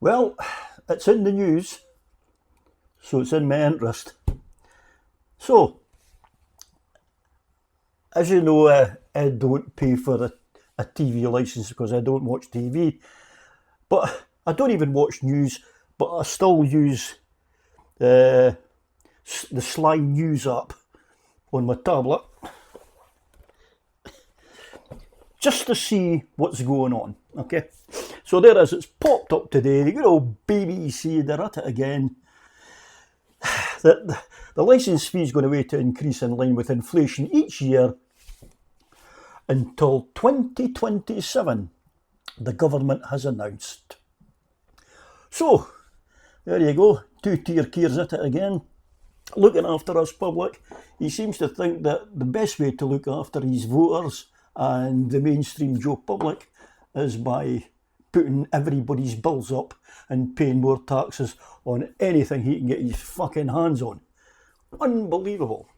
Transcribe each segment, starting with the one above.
Well, it's in the news, so it's in my interest. So, as you know, I don't pay for a TV license because I don't watch TV, but I don't even watch news, but I still use uh, the Sly News app on my tablet just to see what's going on. Okay, so there it is. It's popped up today. The good old BBC, they're at it again. The licence fee is going to wait to increase in line with inflation each year until 2027, the government has announced. So, there you go, two-tier Keir's at it again, looking after us public. He seems to think that the best way to look after his voters and the mainstream Joe public is by putting everybody's bills up and paying more taxes on anything he can get his fucking hands on. Unbelievable.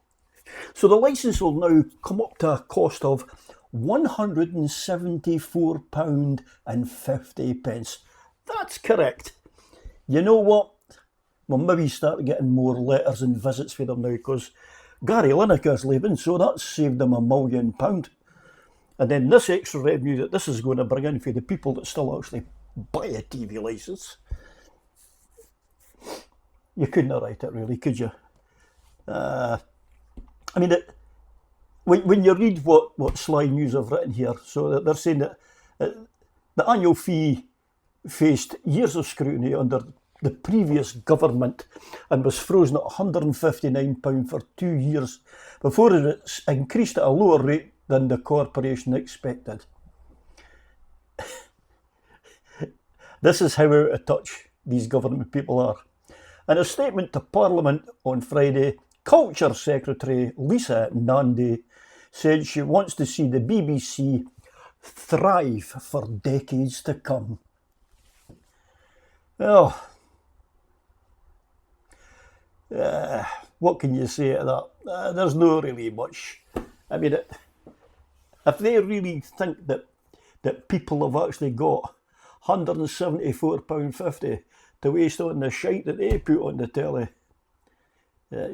So the licence will now come up to a cost of £174.50. That's correct. You know what? We'll maybe start getting more letters and visits for them now because Gary Lineker's leaving, so that's saved them £1 million. And then this extra revenue that this is going to bring in for the people that still actually buy a TV licence. You couldn't write it really, could you? I mean, when you read what Sly News have written here, so they're saying that the annual fee faced years of scrutiny under the previous government and was frozen at £159 for 2 years before it increased at a lower rate than the corporation expected. This is how out of touch these government people are. In a statement to Parliament on Friday, Culture Secretary Lisa Nandy said she wants to see the BBC thrive for decades to come. Well, what can you say to that? There's no really much. I mean, if they really think that people have actually got £174.50 to waste on the shite that they put on the telly,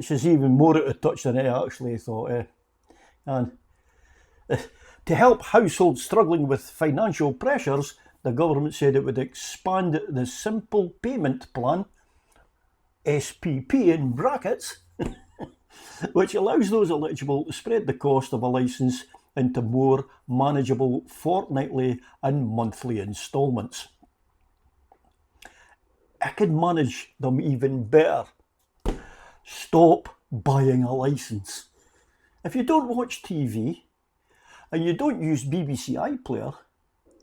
she's even more out of touch than I actually thought. And to help households struggling with financial pressures, the government said it would expand the Simple Payment Plan, SPP in brackets, which allows those eligible to spread the cost of a licence into more manageable fortnightly and monthly instalments. I can manage them even better. Stop buying a licence. If you don't watch TV and you don't use BBC iPlayer,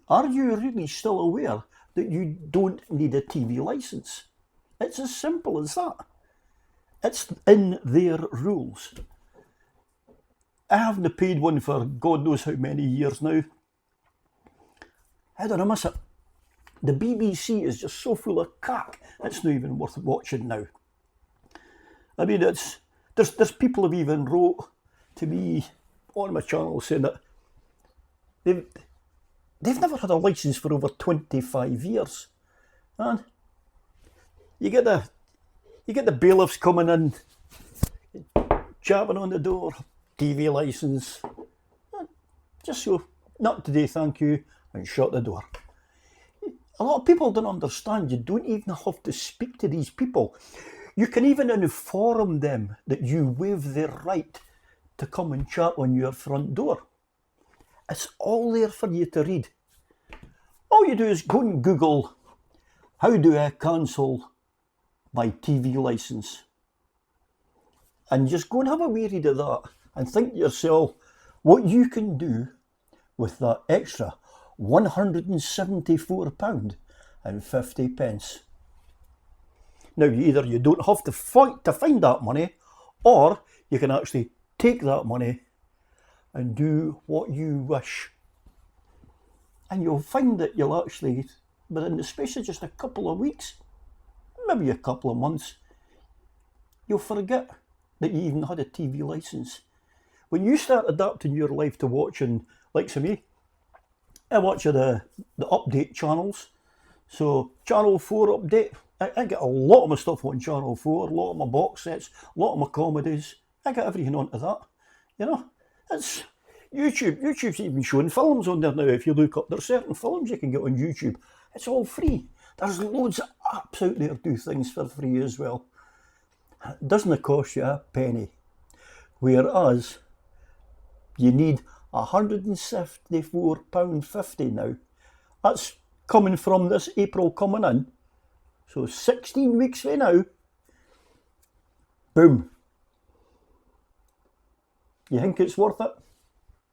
are you really still aware that you don't need a TV licence? It's as simple as that. It's in their rules. I haven't paid one for God knows how many years now. How did I miss it? The BBC is just so full of cack, it's not even worth watching now. I mean, there's people who even wrote to me on my channel saying that they've never had a licence for over 25 years. And you get the bailiffs coming in, jabbing on the door, TV licence. Just so, not today, thank you, and shut the door. A lot of people don't understand. You don't even have to speak to these people. You can even inform them that you waive their right to come and chat on your front door. It's all there for you to read. All you do is go and Google, how do I cancel my TV licence? And just go and have a wee read of that and think to yourself what you can do with that extra £174.50. Now, either you don't have to fight to find that money, or you can actually take that money and do what you wish. And you'll find that you'll actually, within the space of just a couple of weeks, maybe a couple of months, you'll forget that you even had a TV licence. When you start adapting your life to watching, like me, I watch the update channels. So Channel 4 update. I get a lot of my stuff on Channel 4, a lot of my box sets, a lot of my comedies. I get everything onto that. You know, it's YouTube. YouTube's even showing films on there now. If you look up, there's certain films you can get on YouTube. It's all free. There's loads of apps out there do things for free as well. It doesn't cost you a penny. Whereas you need £174.50 now. That's coming from this April coming in. So 16 weeks from now, boom. You think it's worth it?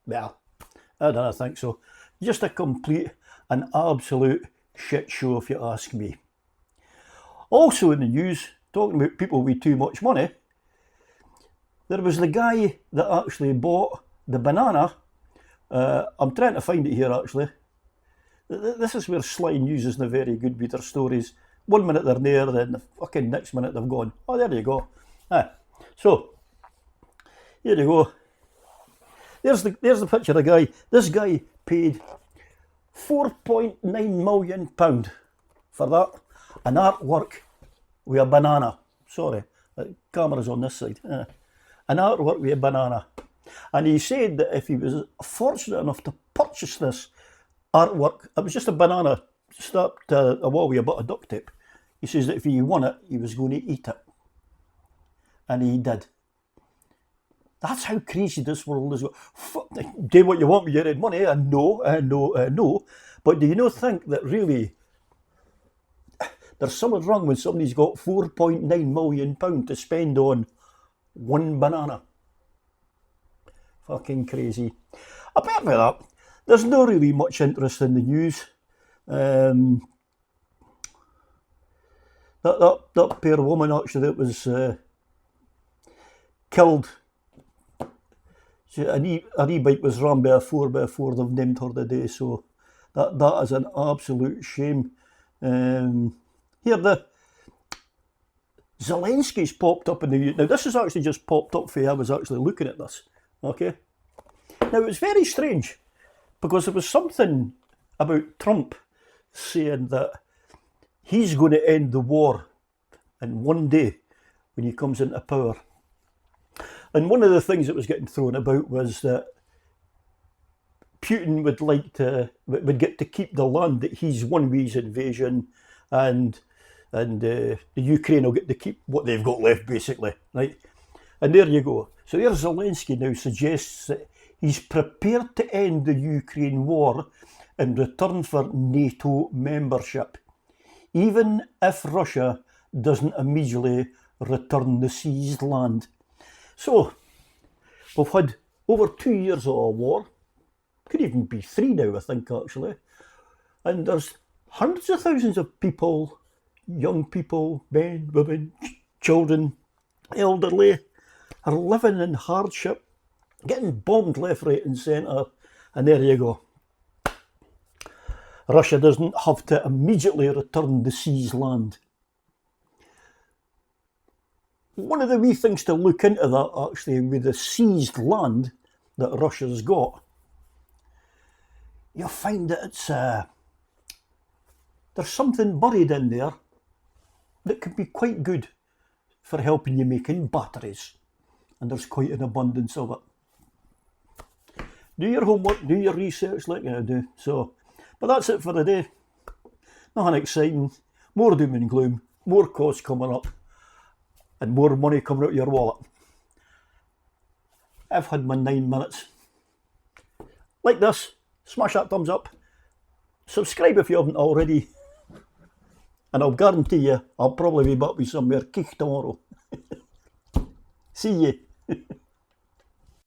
Well, I don't think so. Just a complete and absolute shit show if you ask me. Also in the news, talking about people with too much money, there was the guy that actually bought the banana. I'm trying to find it here actually. This is where Sly News isn't very good with their stories. 1 minute they're there, then the fucking next minute they've gone. Oh, there you go. So, here you go. There's the picture of the guy. This guy paid £4.9 million for that. An artwork with a banana. Sorry, the camera's on this side. An artwork with a banana. And he said that if he was fortunate enough to purchase this artwork, it was just a banana strapped to a wall with a bit of duct tape. He says that if he won it, he was going to eat it. And he did. That's how crazy this world is. Do what you want with your own money, I know. But do you not think that really there's something wrong when somebody's got £4.9 million to spend on one banana? Fucking crazy. Apart from that, there's not really much interest in the news. That pair of women actually that was killed. An e-bike was run by a 4x4, they've named her today, so that is an absolute shame. Here the Zelensky's popped up in the news. Now this has actually just popped up for you. I was actually looking at this. Okay. Now it's very strange because there was something about Trump saying that he's going to end the war in one day when he comes into power. And one of the things that was getting thrown about was that Putin would get to keep the land that he's won with his invasion, and the Ukraine will get to keep what they've got left, basically, right? And there you go. So there Zelensky now suggests that he's prepared to end the Ukraine war in return for NATO membership, even if Russia doesn't immediately return the seized land. So, we've had over 2 years of a war. Could even be 3 now, I think, actually. And there's hundreds of thousands of people, young people, men, women, children, elderly, are living in hardship, getting bombed left, right and centre. And there you go. Russia doesn't have to immediately return the seized land. One of the wee things to look into that, actually, with the seized land that Russia's got, you'll find that it's there's something buried in there that could be quite good for helping you making batteries, and there's quite an abundance of it. Do your homework, do your research like I do. So, but that's it for the day. Nothing exciting, more doom and gloom, more costs coming up, and more money coming out of your wallet. I've had my 9 minutes. Like this, smash that thumbs up, subscribe if you haven't already, and I'll guarantee you I'll probably be back with some more kick tomorrow. See ye.